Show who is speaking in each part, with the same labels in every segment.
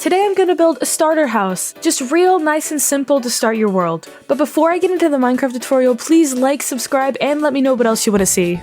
Speaker 1: Today I'm gonna build a starter house, just real nice and simple to start your world. But before I get into the Minecraft tutorial, please like, subscribe, and let me know what else you want to see.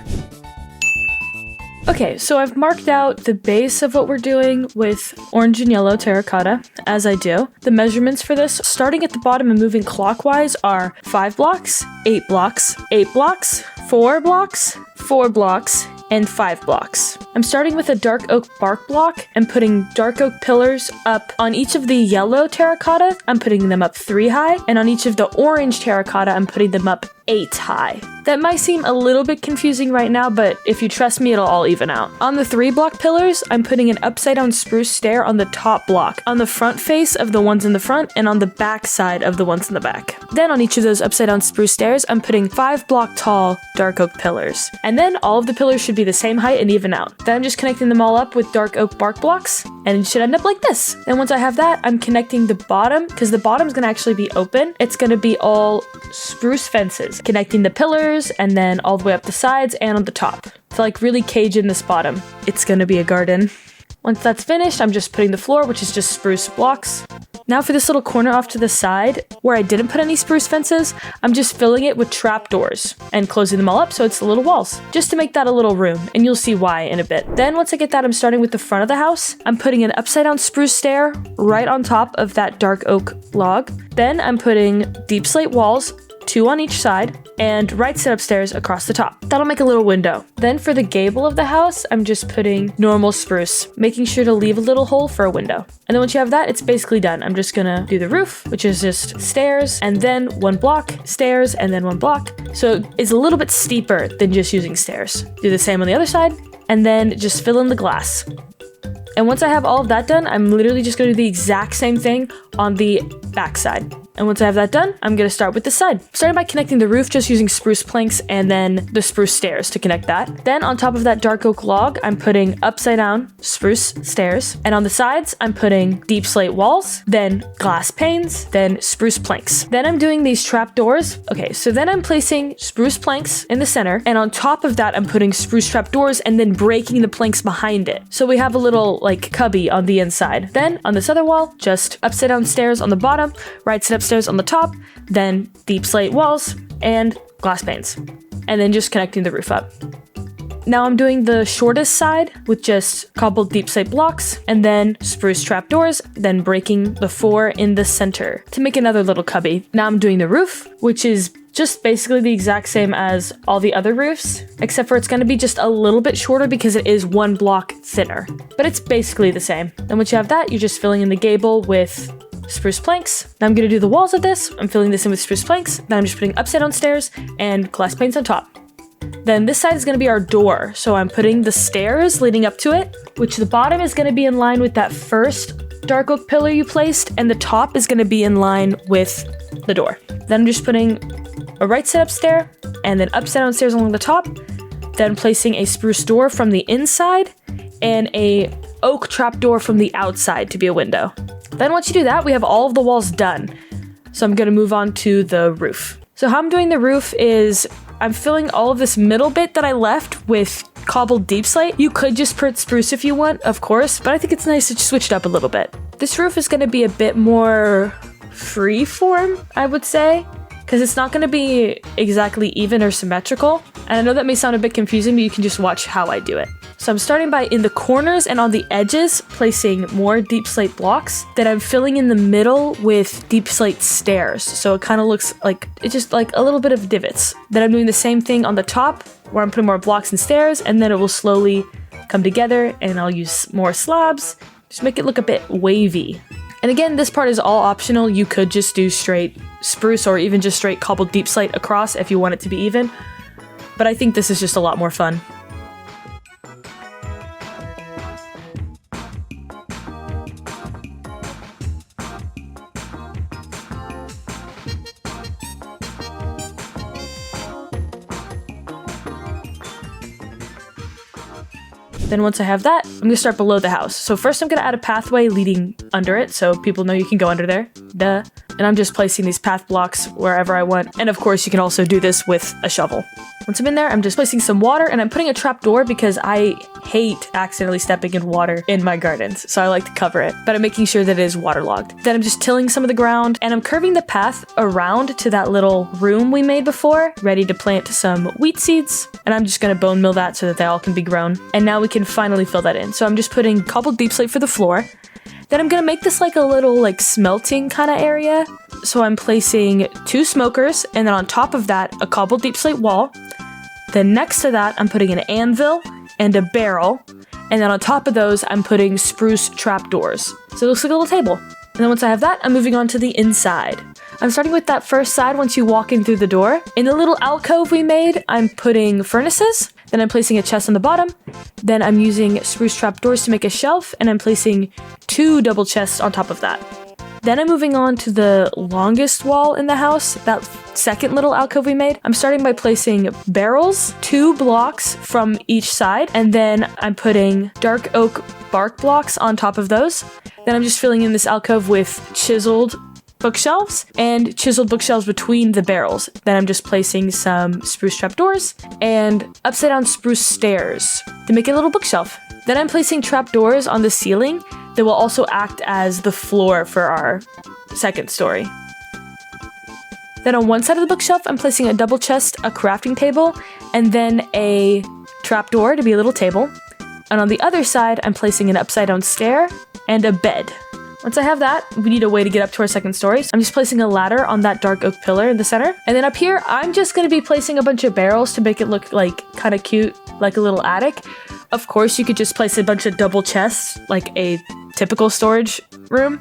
Speaker 1: Okay, so I've marked out the base of what we're doing with orange and yellow terracotta, as I do. The measurements for this, starting at the bottom and moving clockwise, are 5 blocks, 8 blocks, 8 blocks, 4 blocks, 4 blocks, and 5 blocks. I'm starting with a dark oak bark block and putting dark oak pillars up on each of the yellow terracotta. I'm putting them up 3 high, and on each of the orange terracotta, I'm putting them up 8 high. That might seem a little bit confusing right now, but if you trust me, it'll all even out. On the 3 block pillars, I'm putting an upside down spruce stair on the top block, on the front face of the ones in the front, and on the back side of the ones in the back. Then on each of those upside down spruce stairs, I'm putting 5 block tall dark oak pillars. And then all of the pillars should be the same height and even out. Then I'm just connecting them all up with dark oak bark blocks, and it should end up like this. And once I have that, I'm connecting the bottom, because the bottom's gonna actually be open. It's gonna be all spruce fences, connecting the pillars and then all the way up the sides and on the top. To like really cage in this bottom. It's gonna be a garden. Once that's finished, I'm just putting the floor, which is just spruce blocks. Now for this little corner off to the side, where I didn't put any spruce fences, I'm just filling it with trapdoors and closing them all up so it's the little walls, just to make that a little room, and you'll see why in a bit. Then once I get that, I'm starting with the front of the house. I'm putting an upside down spruce stair right on top of that dark oak log. Then I'm putting deep slate walls, 2 on each side, and right side upstairs across the top. That'll make a little window. Then for the gable of the house, I'm just putting normal spruce, making sure to leave a little hole for a window. And then once you have that, it's basically done. I'm just gonna do the roof, which is just stairs, and then 1 block, stairs, and then 1 block. So it's a little bit steeper than just using stairs. Do the same on the other side, and then just fill in the glass. And once I have all of that done, I'm literally just gonna do the exact same thing on the back side. And once I have that done, I'm gonna start with this side. Starting by connecting the roof just using spruce planks and then the spruce stairs to connect that. Then on top of that dark oak log, I'm putting upside down spruce stairs. And on the sides, I'm putting deep slate walls, then glass panes, then spruce planks. Then I'm doing these trap doors. Okay, so then I'm placing spruce planks in the center. And on top of that, I'm putting spruce trap doors and then breaking the planks behind it. So we have a little like cubby on the inside. Then on this other wall, just upside down stairs on the bottom, right side upstairs on the top, then deep slate walls and glass panes, and then just connecting the roof up. Now I'm doing the shortest side with just cobbled deep slate blocks and then spruce trap doors, then breaking the 4 in the center to make another little cubby. Now I'm doing the roof, which is just basically the exact same as all the other roofs, except for it's going to be just a little bit shorter because it is 1 block thinner, but it's basically the same. Then once you have that, you're just filling in the gable with spruce planks. Now I'm going to do the walls of this. I'm filling this in with spruce planks. Then I'm just putting upside down stairs and glass panes on top. Then this side is going to be our door. So I'm putting the stairs leading up to it, which the bottom is going to be in line with that first dark oak pillar you placed, and the top is going to be in line with the door. Then I'm just putting a right side up stair and then upside down stairs along the top, then placing a spruce door from the inside and a oak trap door from the outside to be a window. Then once you do that, we have all of the walls done. So I'm going to move on to the roof. So how I'm doing the roof is I'm filling all of this middle bit that I left with cobbled deep slate. You could just put spruce if you want, of course, but I think it's nice to switch it up a little bit. This roof is going to be a bit more free form, I would say, because it's not going to be exactly even or symmetrical. And I know that may sound a bit confusing, but you can just watch how I do it. So I'm starting by in the corners and on the edges, placing more deep slate blocks that I'm filling in the middle with deep slate stairs. So it kind of looks like, it's just like a little bit of divots. Then I'm doing the same thing on the top where I'm putting more blocks and stairs, and then it will slowly come together and I'll use more slabs. Just make it look a bit wavy. And again, this part is all optional. You could just do straight spruce or even just straight cobbled deep slate across if you want it to be even. But I think this is just a lot more fun. Then once I have that, I'm gonna start below the house. So first I'm gonna add a pathway leading under it so people know you can go under there. Duh. and I'm just placing these path blocks wherever I want. And of course, you can also do this with a shovel. Once I'm in there, I'm just placing some water, and I'm putting a trapdoor because I hate accidentally stepping in water in my gardens, so I like to cover it, but I'm making sure that it is waterlogged. Then I'm just tilling some of the ground, and I'm curving the path around to that little room we made before, ready to plant some wheat seeds, and I'm just gonna bone meal that so that they all can be grown. And now we can finally fill that in. So I'm just putting cobbled deep slate for the floor. Then I'm gonna make this like a little like smelting kind of area. So I'm placing 2 smokers, and then on top of that, a cobbled deep slate wall. Then next to that, I'm putting an anvil and a barrel. And then on top of those, I'm putting spruce trapdoors. So it looks like a little table. And then once I have that, I'm moving on to the inside. I'm starting with that first side once you walk in through the door. In the little alcove we made, I'm putting furnaces. Then I'm placing a chest on the bottom. Then I'm using spruce trapdoors to make a shelf, and I'm placing 2 double chests on top of that. Then I'm moving on to the longest wall in the house, that second little alcove we made. I'm starting by placing barrels, 2 blocks from each side, and then I'm putting dark oak bark blocks on top of those. Then I'm just filling in this alcove with chiseled bookshelves and chiseled bookshelves between the barrels. Then I'm just placing some spruce trapdoors and upside down spruce stairs to make a little bookshelf. Then I'm placing trapdoors on the ceiling that will also act as the floor for our second story. Then on one side of the bookshelf, I'm placing a double chest, a crafting table, and then a trapdoor to be a little table. And on the other side, I'm placing an upside down stair and a bed. Once I have that, we need a way to get up to our second story. So I'm just placing a ladder on that dark oak pillar in the center. And then up here, I'm just going to be placing a bunch of barrels to make it look like kind of cute, like a little attic. Of course, you could just place a bunch of double chests, like a typical storage room.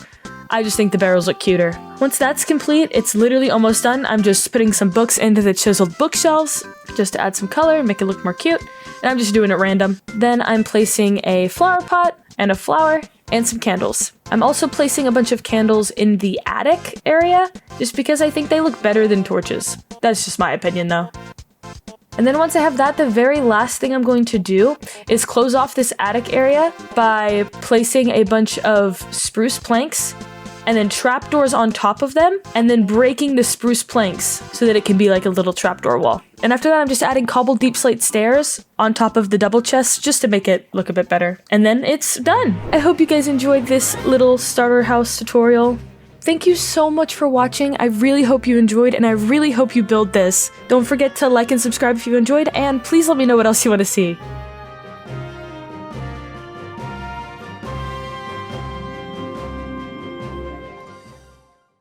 Speaker 1: I just think the barrels look cuter. Once that's complete, it's literally almost done. I'm just putting some books into the chiseled bookshelves just to add some color and make it look more cute. And I'm just doing it random. Then I'm placing a flower pot and a flower and some candles. I'm also placing a bunch of candles in the attic area just because I think they look better than torches. That's just my opinion though. And then once I have that, the very last thing I'm going to do is close off this attic area by placing a bunch of spruce planks and then trapdoors on top of them, and then breaking the spruce planks so that it can be like a little trapdoor wall. And after that, I'm just adding cobbled deep slate stairs on top of the double chests just to make it look a bit better. And then it's done. I hope you guys enjoyed this little starter house tutorial. Thank you so much for watching. I really hope you enjoyed, and I really hope you build this. Don't forget to like and subscribe if you enjoyed, and please let me know what else you want to see.